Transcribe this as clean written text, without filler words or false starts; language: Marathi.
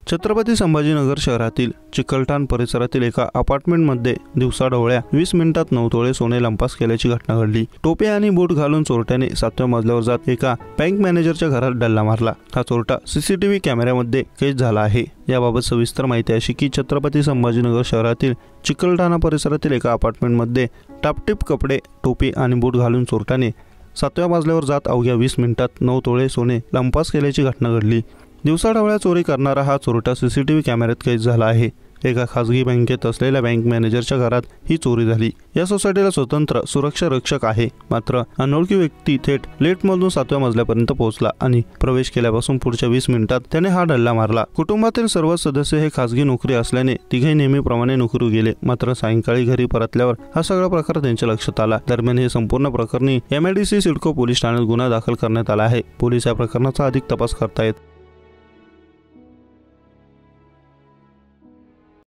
छत्रपती संभाजीनगर शहरातील चिकलठाण परिसरातील एका अपार्टमेंटमध्ये दिवसाढवळ्या 20 मिनिटात 9 तोळे सोने लंपास केल्याची घटना घडली। टोपी आणि बूट घालून चोरट्याने 7व्या मजल्यावर जात एका बँक मॅनेजरच्या घरात डल्ला मारला। हा चोरटा सीसीटीव्ही कॅमेऱ्यामध्ये कैद झाला आहे। याबाबत सविस्तर माहिती अशी की छत्रपती संभाजीनगर शहरातील चिकलठाणा परिसरातील एका अपार्टमेंटमध्ये टापटीप कपडे, टोपी आणि बूट घालून चोरट्याने 7व्या मजल्यावर जात अवघ्या 20 मिनिटात 9 तोळे सोने लंपास केल्याची घटना घडली। दिवसाढवळ्या चोरी करणारा हा चोरटा सीसीटीव्ही कॅमेऱ्यात कैद झाला आहे। एका खासगी बँकेत असलेल्या बँक मॅनेजरच्या घरात ही चोरी झाली। या सोसायटीला स्वतंत्र सुरक्षा रक्षक आहे, मात्र अनोळखी व्यक्ती थेट लिफ्टमधून 7व्या मजल्यापर्यंत पोहोचला आणि प्रवेश केल्यापासून पुढच्या 20 मिनिटात त्याने हा डल्ला मारला। कुटुंबातील सर्व सदस्य हे खासगी नोकरी असल्याने तिघे नेहमीप्रमाणे नोकरी गेले, मात्र सायंकाळी घरी परतल्यावर हा सगळा प्रकार त्यांच्या लक्षात आला। दरम्यान हे संपूर्ण प्रकरणी MIDC सिडको पोलीस ठाण्यात गुन्हा दाखल करण्यात आला आहे। पोलीस या प्रकरणाचा अधिक तपास करतायत।